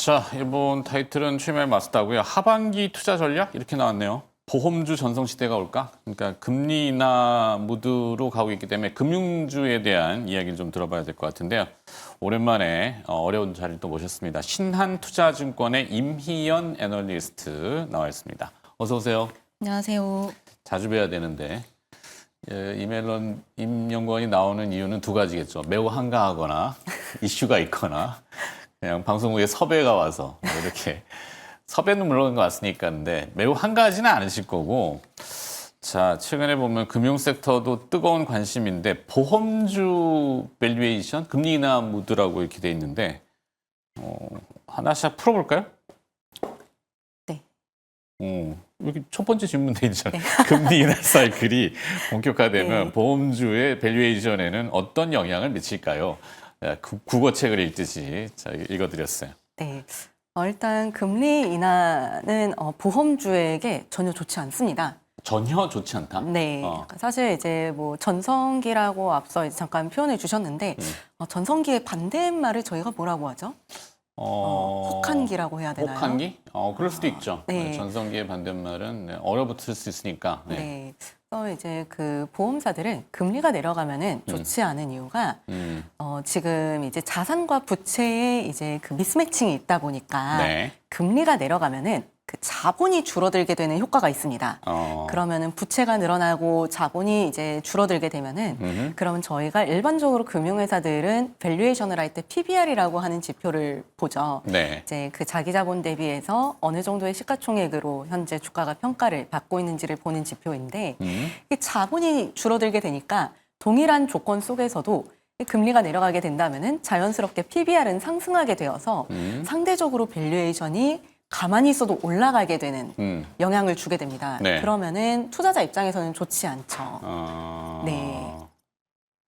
자, 이번 타이틀은 최면 마스터고요. 하반기 투자 전략 이렇게 나왔네요. 보험주 전성시대가 올까? 그러니까 금리 인하 무드로 가고 있기 때문에 금융주에 대한 이야기를 좀 들어봐야 될 것 같은데요. 오랜만에 어려운 자리를 또 모셨습니다. 신한투자증권의 임희연 애널리스트 나와 있습니다. 어서 오세요. 안녕하세요. 자주 뵈야 되는데 임연구원이 나오는 이유는 두 가지겠죠. 매우 한가하거나 이슈가 있거나 그냥 방송국에 섭외가 와서 뭐 이렇게 섭외는 물론 왔으니까 근데 매우 한가하지는 않으실 거고 자 최근에 보면 금융 섹터도 뜨거운 관심인데 보험주 밸류에이션 금리 인하 무드라고 이렇게 돼 있는데 하나씩 풀어볼까요? 네. 여기 첫 번째 질문 돼 있잖아요. 금리 인하 사이클이 본격화되면 네. 보험주의 밸류에이션에는 어떤 영향을 미칠까요? 국어책을 읽듯이 자, 읽어드렸어요. 네. 일단 금리 인하는 보험주에게 전혀 좋지 않습니다. 전혀 좋지 않다. 네. 사실 이제 뭐 전성기라고 앞서 이제 잠깐 표현해 주셨는데 전성기의 반대말을 저희가 뭐라고 하죠? 혹한기라고 해야 되나요? 혹한기? 그럴 수도 있죠. 네. 전성기의 반대말은 얼어붙을 수 있으니까. 네. 네. 그래서 이제 그 보험사들은 금리가 내려가면은 좋지 않은 이유가 지금 이제 자산과 부채의 이제 그 미스매칭이 있다 보니까 네. 금리가 내려가면은 그 자본이 줄어들게 되는 효과가 있습니다. 그러면은 부채가 늘어나고 자본이 이제 줄어들게 되면은 그러면 저희가 일반적으로 금융회사들은 밸류에이션을 할 때 PBR이라고 하는 지표를 보죠. 네. 이제 그 자기 자본 대비해서 어느 정도의 시가총액으로 현재 주가가 평가를 받고 있는지를 보는 지표인데 이 자본이 줄어들게 되니까 동일한 조건 속에서도 이 금리가 내려가게 된다면은 자연스럽게 PBR은 상승하게 되어서 상대적으로 밸류에이션이 가만히 있어도 올라가게 되는 영향을 주게 됩니다. 네. 그러면은 투자자 입장에서는 좋지 않죠. 네.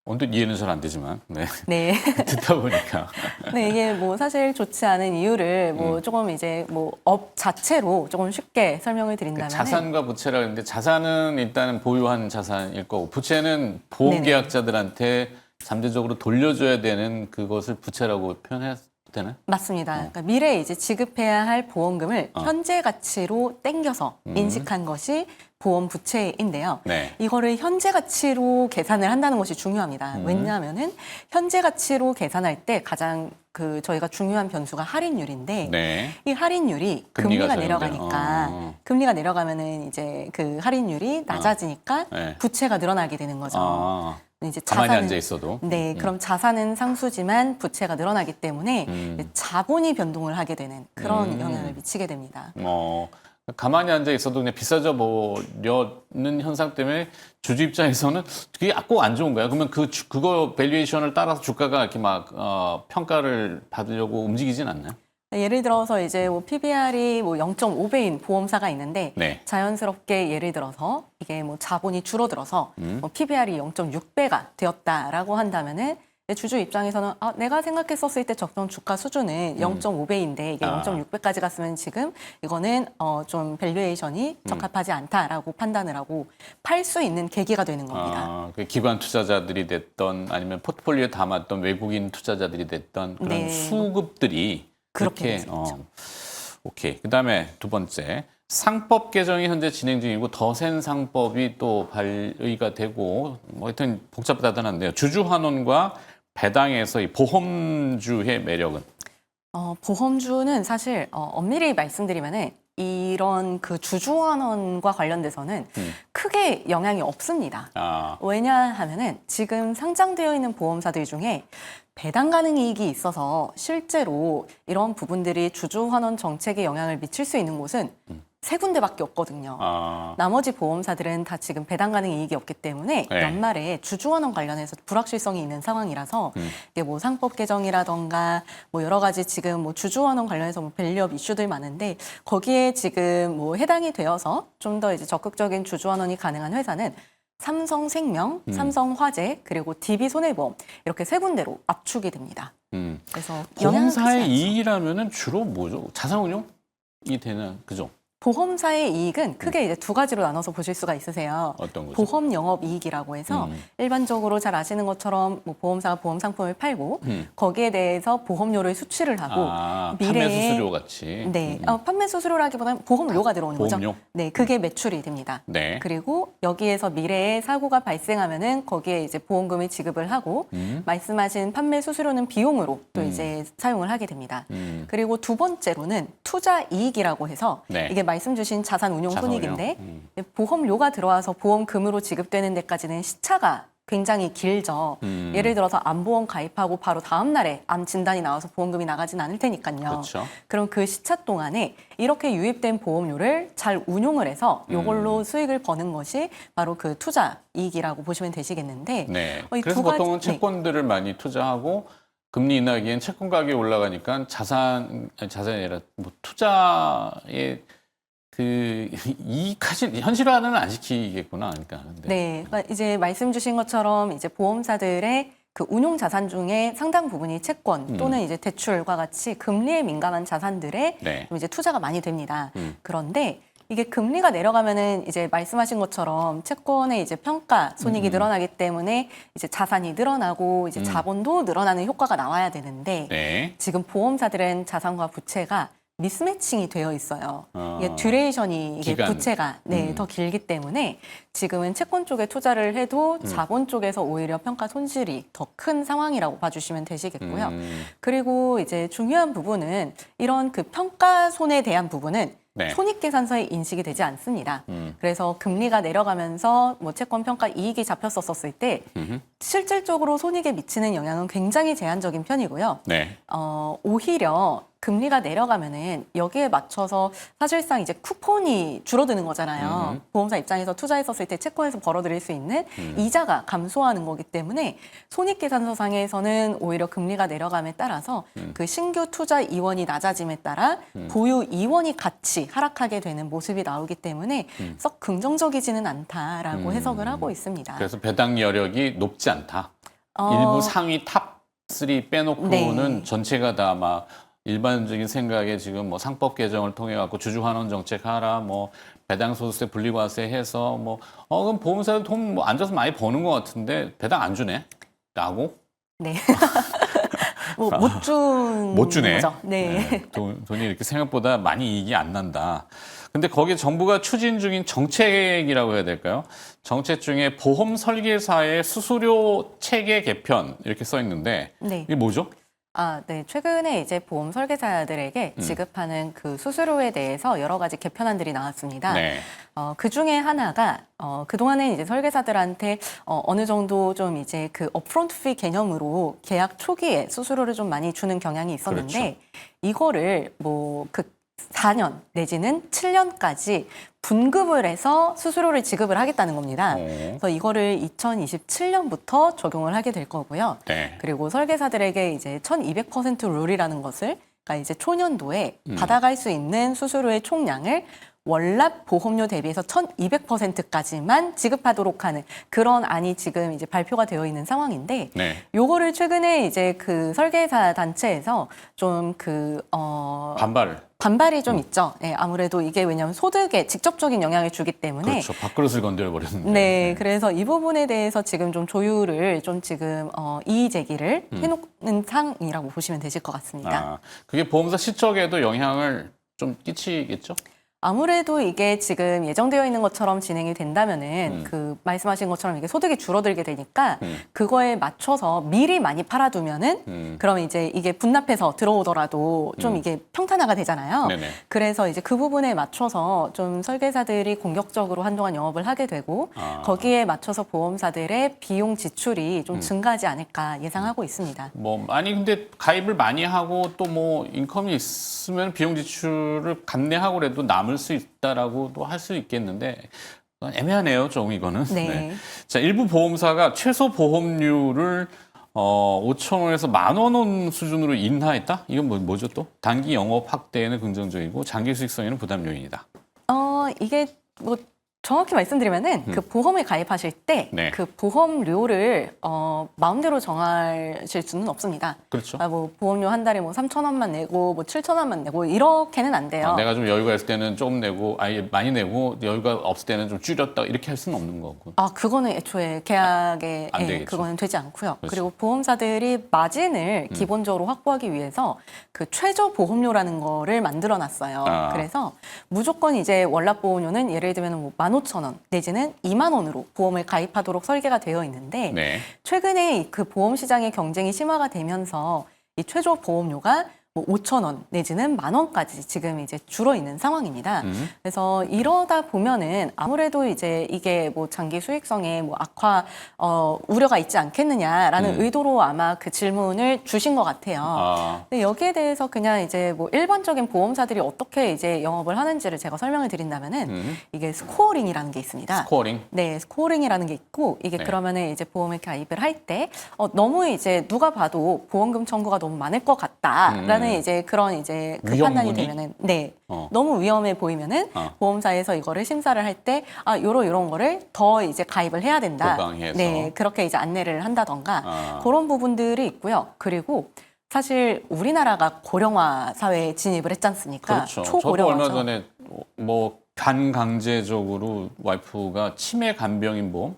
언뜻 이해는 잘 안 되지만 네. 네. 듣다 보니까 네, 이게 뭐 사실 좋지 않은 이유를 뭐 조금 이제 뭐 업 자체로 조금 쉽게 설명을 드린다면 자산과 부채라 그러는데 자산은 일단은 보유한 자산일 거고 부채는 보험계약자들한테 잠재적으로 돌려줘야 되는 그것을 부채라고 표현해야 되나? 맞습니다. 그러니까 미래에 이제 지급해야 할 보험금을 현재 가치로 땡겨서 인식한 것이 보험 부채인데요. 네. 이거를 현재 가치로 계산을 한다는 것이 중요합니다. 왜냐하면은 현재 가치로 계산할 때 가장 그 저희가 중요한 변수가 할인율인데 네. 이 할인율이 금리가 금리가 내려가니까 금리가 내려가면은 이제 그 할인율이 낮아지니까 네. 부채가 늘어나게 되는 거죠. 이제 가만히 앉아 있어도. 네, 그럼 자산은 상수지만 부채가 늘어나기 때문에 자본이 변동을 하게 되는 그런 영향을 미치게 됩니다. 가만히 앉아 있어도 그냥 비싸져 버려는 현상 때문에 주주 입장에서는 그게 꼭 안 좋은 거야. 그러면 그거 밸류에이션을 따라서 주가가 이렇게 막 평가를 받으려고 움직이진 않나요? 예를 들어서 이제 뭐 PBR이 뭐 0.5배인 보험사가 있는데 네. 자연스럽게 예를 들어서 이게 뭐 자본이 줄어들어서 뭐 PBR이 0.6배가 되었다라고 한다면은 주주 입장에서는 내가 생각했었을 때 적정 주가 수준은 0.5배인데 이게 0.6배까지 갔으면 지금 이거는 좀 밸류에이션이 적합하지 않다라고 판단을 하고 팔 수 있는 계기가 되는 겁니다. 그 기관 투자자들이 됐던 아니면 포트폴리오에 담았던 외국인 투자자들이 됐던 그런 네. 수급들이 그렇게 이렇게, 될수 있죠. 오케이. 그다음에 두 번째. 상법 개정이 현재 진행 중이고 더 센 상법이 또 발의가 되고 뭐 하여튼 복잡하다는데요. 주주 환원과 배당에서 이 보험주의 매력은? 보험주는 사실 엄밀히 말씀드리면은 이런 그 주주환원과 관련돼서는 크게 영향이 없습니다. 왜냐하면은 지금 상장되어 있는 보험사들 중에 배당 가능 이익이 있어서 실제로 이런 부분들이 주주환원 정책에 영향을 미칠 수 있는 곳은 세 군데밖에 없거든요. 나머지 보험사들은 다 지금 배당 가능 이익이 없기 때문에 네. 연말에 주주환원 관련해서 불확실성이 있는 상황이라서 이게 뭐 상법 개정이라던가 뭐 여러 가지 지금 뭐 주주환원 관련해서 뭐 밸류업 이슈들 많은데 거기에 지금 뭐 해당이 되어서 좀 더 이제 적극적인 주주환원이 가능한 회사는 삼성생명, 삼성화재, 그리고 DB손해보험 이렇게 세 군데로 압축이 됩니다. 그래서 영향은 크지 보험사의 않죠. 이익이라면은 주로 뭐죠? 자산운용이 되는 그죠? 보험사의 이익은 크게 이제 두 가지로 나눠서 보실 수가 있으세요. 어떤 거죠? 보험 영업 이익이라고 해서 일반적으로 잘 아시는 것처럼 뭐 보험사가 보험 상품을 팔고 거기에 대해서 보험료를 수취를 하고 판매 수수료 같이. 네, 판매 수수료라기보다는 보험료가 들어오는 보험료? 거죠. 네, 그게 매출이 됩니다. 네. 그리고 여기에서 미래에 사고가 발생하면은 거기에 이제 보험금을 지급을 하고 말씀하신 판매 수수료는 비용으로 또 이제 사용을 하게 됩니다. 그리고 두 번째로는 투자 이익이라고 해서 네. 이게 말씀 주신 자산 운용 자산 손익인데 운용. 보험료가 들어와서 보험금으로 지급되는 데까지는 시차가 굉장히 길죠. 예를 들어서 암보험 가입하고 바로 다음 날에 암 진단이 나와서 보험금이 나가진 않을 테니까요. 그렇죠. 그럼 그 시차 동안에 이렇게 유입된 보험료를 잘 운용을 해서 이걸로 수익을 버는 것이 바로 그 투자 이익이라고 보시면 되시겠는데 네. 이 그래서 두 가지- 보통은 채권들을 많이 투자하고 금리 인하기엔 채권 가격이 올라가니까 자산이 아니라 뭐 투자의 그 이익까지 현실화는 안 시키겠구나. 그러니까. 네, 그러니까 이제 말씀 주신 것처럼 이제 보험사들의 그 운용 자산 중에 상당 부분이 채권 또는 이제 대출과 같이 금리에 민감한 자산들에 네. 좀 이제 투자가 많이 됩니다. 그런데 이게 금리가 내려가면은 이제 말씀하신 것처럼 채권의 이제 평가 손익이 늘어나기 때문에 이제 자산이 늘어나고 이제 자본도 늘어나는 효과가 나와야 되는데 네. 지금 보험사들은 자산과 부채가 미스매칭이 되어 있어요. 이게 듀레이션이 이게 기간. 부채가 더 길기 때문에 지금은 채권 쪽에 투자를 해도 자본 쪽에서 오히려 평가 손실이 더 큰 상황이라고 봐주시면 되시겠고요. 그리고 이제 중요한 부분은 이런 그 평가 손에 대한 부분은 네. 손익계산서에 인식이 되지 않습니다. 그래서 금리가 내려가면서 뭐 채권 평가 이익이 잡혔었을 때 실질적으로 손익에 미치는 영향은 굉장히 제한적인 편이고요. 네. 오히려 금리가 내려가면은 여기에 맞춰서 사실상 이제 쿠폰이 줄어드는 거잖아요. 보험사 입장에서 투자했었을 때 채권에서 벌어들일 수 있는 이자가 감소하는 거기 때문에 손익계산서상에서는 오히려 금리가 내려감에 따라서 그 신규 투자 이원이 낮아짐에 따라 보유 이원이 같이 하락하게 되는 모습이 나오기 때문에 썩 긍정적이지는 않다라고 해석을 하고 있습니다. 그래서 배당 여력이 높지 않다. 어, 일부 상위 탑3 빼놓고는 네. 전체가 다 막 일반적인 생각에 지금 뭐 상법 개정을 통해 갖고 주주환원 정책 하라, 뭐 배당 소득세 분리과세 해서 뭐 그럼 보험사도 돈 뭐 앉아서 많이 버는 것 같은데 배당 안 주네. 라고 네. 뭐 못 주네. 거죠. 네. 네, 돈이 이렇게 생각보다 많이 이익이 안 난다. 근데 거기에 정부가 추진 중인 정책이라고 해야 될까요? 정책 중에 보험 설계사의 수수료 체계 개편 이렇게 써 있는데 네. 이게 뭐죠? 네. 최근에 이제 보험 설계사들에게 지급하는 그 수수료에 대해서 여러 가지 개편안들이 나왔습니다. 네. 그 중에 하나가, 그동안에 이제 설계사들한테 어느 정도 좀 이제 그 업프론트 피 개념으로 계약 초기에 수수료를 좀 많이 주는 경향이 있었는데, 그렇죠. 이거를 뭐 그 4년 내지는 7년까지 분급을 해서 수수료를 지급을 하겠다는 겁니다. 그래서 이거를 2027년부터 적용을 하게 될 거고요. 네. 그리고 설계사들에게 이제 1200% 룰이라는 것을 그러니까 이제 초년도에 받아갈 수 있는 수수료의 총량을 월납 보험료 대비해서 1200%까지만 지급하도록 하는 그런 안이 지금 이제 발표가 되어 있는 상황인데 네. 요거를 최근에 이제 그 설계사 단체에서 좀 반발이 좀 있죠. 네, 아무래도 이게 왜냐하면 소득에 직접적인 영향을 주기 때문에 그렇죠. 밥그릇을 건드려 버렸는데. 네, 그래서 이 부분에 대해서 지금 좀 조율을 좀 지금 이의 제기를 해놓는 상이라고 보시면 되실 것 같습니다. 그게 보험사 실적에도 영향을 좀 끼치겠죠? 아무래도 이게 지금 예정되어 있는 것처럼 진행이 된다면은 그 말씀하신 것처럼 이게 소득이 줄어들게 되니까 그거에 맞춰서 미리 많이 팔아두면은 그러면 이제 이게 분납해서 들어오더라도 좀 이게 평탄화가 되잖아요. 네네. 그래서 이제 그 부분에 맞춰서 좀 설계사들이 공격적으로 한동안 영업을 하게 되고 거기에 맞춰서 보험사들의 비용 지출이 좀 증가하지 않을까 예상하고 있습니다. 뭐 아니 근데 가입을 많이 하고 또 뭐 인컴이 있으면 비용 지출을 감내하고 그래도 남을 수 있다라고도 할 수 있겠는데 애매하네요, 좀 이거는. 네. 자, 일부 보험사가 최소 보험료를 5천 원에서 10,000원 수준으로 인하했다? 이건 뭐죠 또? 단기 영업 확대에는 긍정적이고 장기 수익성에는 부담 요인이다. 이게 뭐 정확히 말씀드리면은 그 보험을 가입하실 때 네. 그 보험료를 마음대로 정하실 수는 없습니다. 그렇죠. 뭐 보험료 한 달에 뭐 3,000원만 내고 뭐 7,000원만 내고 이렇게는 안 돼요. 내가 좀 여유가 있을 때는 조금 내고 아예 많이 내고 여유가 없을 때는 좀 줄였다 이렇게 할 수는 없는 거고. 그거는 애초에 계약에 안 되겠죠. 그거는 되지 않고요. 그렇죠. 그리고 보험사들이 마진을 기본적으로 확보하기 위해서 그 최저 보험료라는 거를 만들어 놨어요. 그래서 무조건 이제 월납 보험료는 예를 들면 뭐 15,000원 내지는 2만 원으로 보험을 가입하도록 설계가 되어 있는데 네. 최근에 그 보험 시장의 경쟁이 심화가 되면서 이 최저 보험료가 뭐 5,000원 내지는 10,000원까지 지금 이제 줄어 있는 상황입니다. 그래서 이러다 보면은 아무래도 이제 이게 뭐 장기 수익성에 뭐 악화 우려가 있지 않겠느냐라는 의도로 아마 그 질문을 주신 것 같아요. 근데 여기에 대해서 그냥 이제 뭐 일반적인 보험사들이 어떻게 이제 영업을 하는지를 제가 설명을 드린다면은 이게 스코어링이라는 게 있습니다. 스코어링? 네, 스코어링이라는 게 있고 이게 그러면은 이제 보험을 가입을 할 때 너무 이제 누가 봐도 보험금 청구가 너무 많을 것 같다라는 이제 그런 이제 그 판단이 되면은 너무 위험해 보이면은 보험사에서 이거를 심사를 할 때 요런 거를 더 이제 가입을 해야 된다. 보강해서. 네, 그렇게 이제 안내를 한다던가 그런 부분들이 있고요. 그리고 사실 우리나라가 고령화 사회에 진입을 했지 않습니까? 그렇죠. 저도 초고령화죠. 얼마 전에 뭐 반강제적으로 와이프가 치매 간병인 보험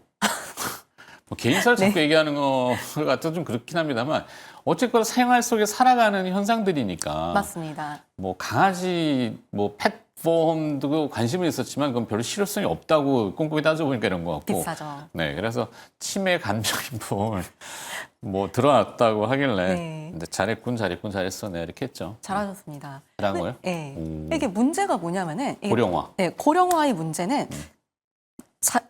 뭐 개인사를 자꾸 얘기하는 거 같아 좀 그렇긴 합니다만 어쨌거나 생활 속에 살아가는 현상들이니까 맞습니다. 뭐 강아지 뭐 펫 보험도 관심은 있었지만 그건 별로 실효성이 없다고 꼼꼼히 따져보니까 이런 것 같고 비싸죠. 네, 그래서 치매 간병인 보험을 뭐 들어놨다고 하길래 네. 근데 잘했어 내가 이렇게 했죠. 잘하셨습니다. 잘한 거예요? 네. 이게 문제가 뭐냐면은 이게 고령화. 네, 고령화의 문제는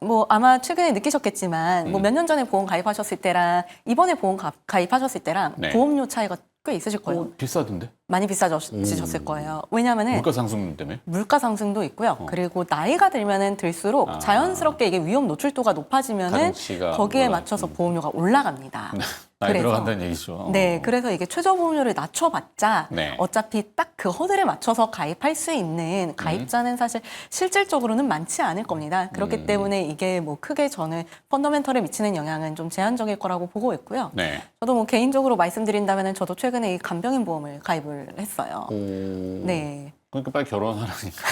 뭐 아마 최근에 느끼셨겠지만 뭐 몇 년 전에 보험 가입하셨을 때랑 이번에 보험 가입하셨을 때랑 네. 보험료 차이가 꽤 있으실 거예요. 비싸던데? 많이 비싸지셨을 거예요. 왜냐하면은 물가 상승 때문에? 물가 상승도 있고요. 그리고 나이가 들면은 들수록 자연스럽게 이게 위험 노출도가 높아지면은 가중치가 거기에 올라- 맞춰서 보험료가 올라갑니다. 나이 그래서- 들어간다는 얘기죠. 네, 그래서 이게 최저 보험료를 낮춰봤자 네. 어차피 딱 그 허들에 맞춰서 가입할 수 있는 가입자는 사실 실질적으로는 많지 않을 겁니다. 그렇기 때문에 이게 뭐 크게 저는 펀더멘털에 미치는 영향은 좀 제한적일 거라고 보고 있고요. 네. 저도 뭐 개인적으로 말씀드린다면 저도 최근에 이 간병인 보험을 가입을 했어요. 네. 그러니까 빨리 결혼하라니까.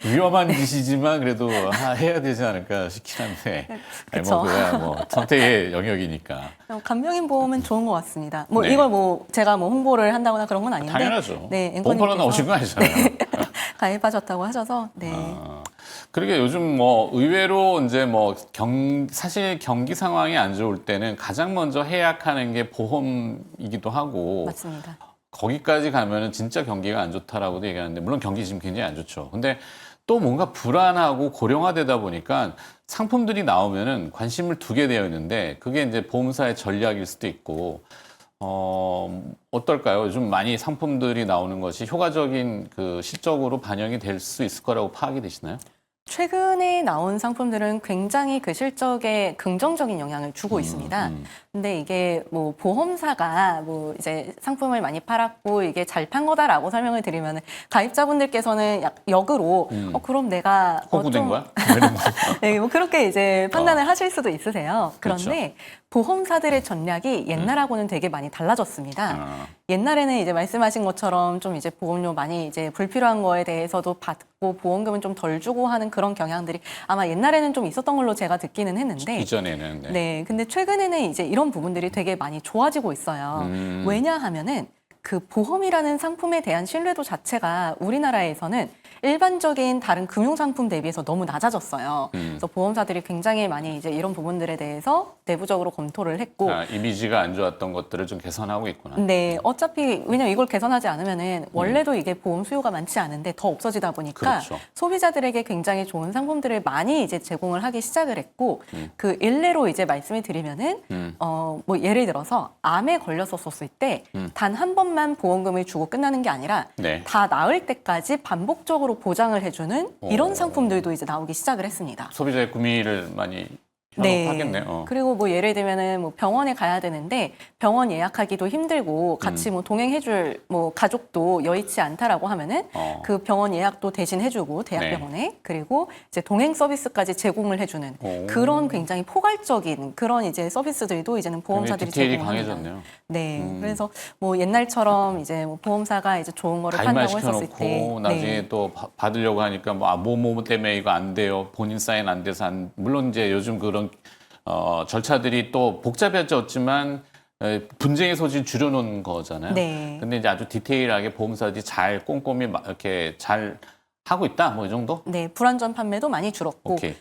위험한 짓이지만 그래도 해야 되지 않을까 싶긴 한데. 아니, 그쵸. 뭐 그거야 뭐 선택의 영역이니까. 간병인 보험은 좋은 것 같습니다. 뭐 네. 이걸 뭐 제가 뭐 홍보를 한다거나 그런 건 아닌데. 당연하죠. 네, 보험번호 앵커님께서 나오신 거 아니잖아요. 가입하셨다고 하셔서 네. 그러게 요즘 뭐 의외로 이제 뭐 사실 경기 상황이 안 좋을 때는 가장 먼저 해약하는 게 보험이기도 하고 맞습니다. 거기까지 가면은 진짜 경기가 안 좋다라고도 얘기하는데 물론 경기 지금 굉장히 안 좋죠. 근데 또 뭔가 불안하고 고령화되다 보니까 상품들이 나오면은 관심을 두게 되어 있는데 그게 이제 보험사의 전략일 수도 있고 어떨까요? 요즘 많이 상품들이 나오는 것이 효과적인 그 실적으로 반영이 될 수 있을 거라고 파악이 되시나요? 최근에 나온 상품들은 굉장히 그 실적에 긍정적인 영향을 주고 있습니다. 근데 이게 뭐 보험사가 뭐 이제 상품을 많이 팔았고 이게 잘 판 거다라고 설명을 드리면 가입자분들께서는 역으로 그럼 내가 호구된 거야? 네, 뭐 그렇게 이제 판단을 하실 수도 있으세요. 그런데 그렇죠. 보험사들의 전략이 옛날하고는 되게 많이 달라졌습니다. 옛날에는 이제 말씀하신 것처럼 좀 이제 보험료 많이 이제 불필요한 거에 대해서도 받고 보험금은 좀 덜 주고 하는 그런 경향들이 아마 옛날에는 좀 있었던 걸로 제가 듣기는 했는데 이전에는 네, 근데 최근에는 이제 이런 부분들이 되게 많이 좋아지고 있어요. 왜냐하면은 그 보험이라는 상품에 대한 신뢰도 자체가 우리나라에서는 일반적인 다른 금융상품 대비해서 너무 낮아졌어요. 그래서 보험사들이 굉장히 많이 이제 이런 부분들에 대해서 내부적으로 검토를 했고. 이미지가 안 좋았던 것들을 좀 개선하고 있구나. 네, 어차피 왜냐면 이걸 개선하지 않으면은 원래도 이게 보험 수요가 많지 않은데 더 없어지다 보니까 그렇죠. 소비자들에게 굉장히 좋은 상품들을 많이 이제 제공을 하기 시작을 했고 그 일례로 이제 말씀을 드리면은 뭐 예를 들어서 암에 걸렸었을 때 단 한 번만 보험금을 주고 끝나는 게 아니라 네. 다 나을 때까지 반복적으로 보장을 해주는 이런 상품들도 이제 나오기 시작을 했습니다. 소비자의 구미를 많이 현혹하겠네요. 그리고 뭐 예를 들면은 뭐 병원에 가야 되는데 병원 예약하기도 힘들고 같이 뭐 동행해줄 뭐 가족도 여의치 않다라고 하면은 그 병원 예약도 대신 해주고 대학병원에 그리고 이제 동행 서비스까지 제공을 해주는 그런 굉장히 포괄적인 그런 이제 서비스들도 이제는 보험사들이 디테일이 제공합니다. 강해졌네요. 네, 그래서 뭐 옛날처럼 이제 뭐 보험사가 이제 좋은 거를 판다고 했었을 때, 나중에 또 받으려고 하니까 뭐 때문에 이거 안 돼요. 본인 사인 안 돼서 물론 이제 요즘 그런 절차들이 또 복잡해졌지만 분쟁의 소지를 줄여놓은 거잖아요. 네. 근데 이제 아주 디테일하게 보험사들이 잘 꼼꼼히 이렇게 잘 하고 있다. 뭐 이 정도? 네, 불완전 판매도 많이 줄었고. 오케이.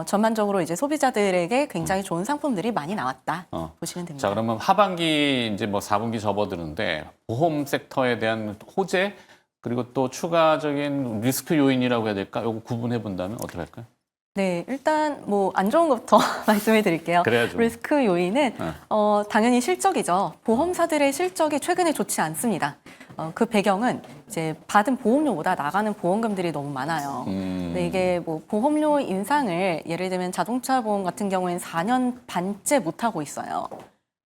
전반적으로 이제 소비자들에게 굉장히 좋은 상품들이 많이 나왔다 보시면 됩니다. 자, 그러면 하반기 이제 뭐 4분기 접어드는데 보험 섹터에 대한 호재 그리고 또 추가적인 리스크 요인이라고 해야 될까? 요거 구분해 본다면 어떻게 할까요? 네, 일단 뭐 안 좋은 것부터 말씀을 드릴게요. 그래야죠. 리스크 요인은 당연히 실적이죠. 보험사들의 실적이 최근에 좋지 않습니다. 그 배경은 이제 받은 보험료보다 나가는 보험금들이 너무 많아요. 근데 이게 뭐 보험료 인상을 예를 들면 자동차 보험 같은 경우에는 4년 반째 못 하고 있어요.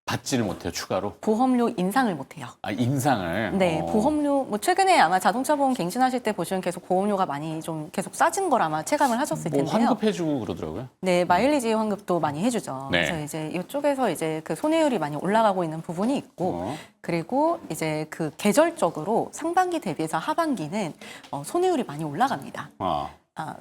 받지를 못해요, 추가로? 보험료 인상을 못해요. 아, 인상을? 네, 보험료, 뭐 최근에 아마 자동차 보험 갱신하실 때 보시면 계속 보험료가 많이 좀 계속 싸진 걸 아마 체감을 하셨을 텐데요. 환급해주고 그러더라고요. 네, 마일리지 환급도 많이 해주죠. 네. 그래서 이제 이쪽에서 이제 그 손해율이 많이 올라가고 있는 부분이 있고, 그리고 이제 그 계절적으로 상반기 대비해서 하반기는 손해율이 많이 올라갑니다.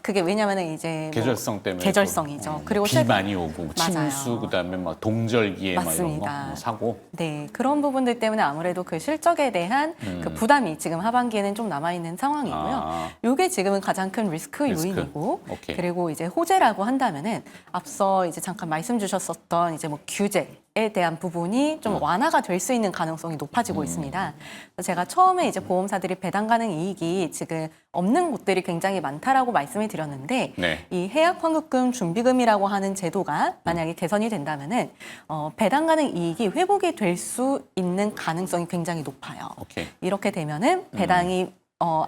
그게 왜냐면은 이제 계절성 때문에 계절성이죠. 그리고 비 많이 오고 맞아요. 침수 그다음에 막 동절기에 막 이런 거 사고. 네, 그런 부분들 때문에 아무래도 그 실적에 대한 그 부담이 지금 하반기에는 좀 남아 있는 상황이고요. 이게 지금은 가장 큰 리스크 요인이고, 오케이. 그리고 이제 호재라고 한다면은 앞서 이제 잠깐 말씀 주셨었던 이제 뭐 규제에 대한 부분이 좀 완화가 될 수 있는 가능성이 높아지고 있습니다. 그래서 제가 처음에 이제 보험사들이 배당 가능 이익이 지금 없는 곳들이 굉장히 많다라고 말씀을 드렸는데 이 해약 환급금 준비금이라고 하는 제도가 만약에 개선이 된다면은 배당 가능 이익이 회복이 될 수 있는 가능성이 굉장히 높아요. 이렇게 되면은 배당이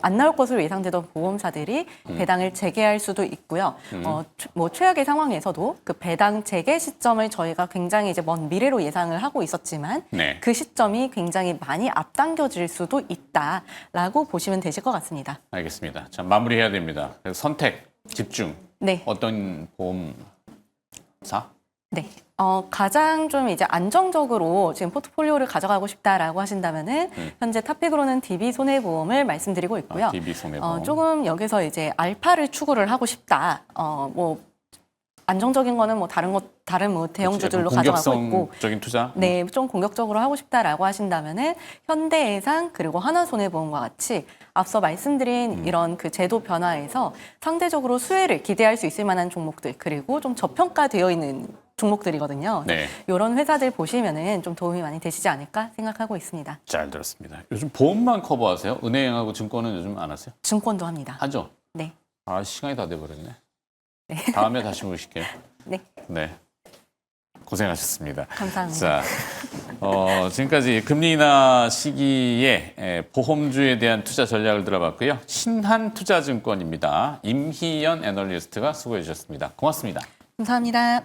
안 나올 것으로 예상되던 보험사들이 배당을 재개할 수도 있고요. 뭐 최악의 상황에서도 그 배당 재개 시점을 저희가 굉장히 이제 먼 미래로 예상을 하고 있었지만 그 시점이 굉장히 많이 앞당겨질 수도 있다라고 보시면 되실 것 같습니다. 알겠습니다. 자, 마무리해야 됩니다. 그래서 선택, 집중. 네. 어떤 보험사? 네. 가장 좀 이제 안정적으로 지금 포트폴리오를 가져가고 싶다라고 하신다면은 현재 탑픽으로는 DB 손해보험을 말씀드리고 있고요. DB 손해보험. 조금 여기서 이제 알파를 추구를 하고 싶다. 뭐 안정적인 거는 뭐 다른 뭐 대형주들로 가져가고 있고, 공격적인 투자. 네, 좀 공격적으로 하고 싶다라고 하신다면은 현대해상 그리고 하나손해보험과 같이 앞서 말씀드린 이런 그 제도 변화에서 상대적으로 수혜를 기대할 수 있을 만한 종목들 그리고 좀 저평가되어 있는 종목들이거든요. 이런 회사들 보시면은 좀 도움이 많이 되시지 않을까 생각하고 있습니다. 잘 들었습니다. 요즘 보험만 커버하세요? 은행하고 증권은 요즘 안 하세요? 증권도 합니다. 하죠? 네. 아, 시간이 다 돼버렸네. 다음에 다시 모실게요. 네. 고생하셨습니다. 감사합니다. 자, 지금까지 금리 인하 시기에 보험주에 대한 투자 전략을 들어봤고요. 신한투자증권입니다. 임희연 애널리스트가 수고해 주셨습니다. 고맙습니다. 감사합니다.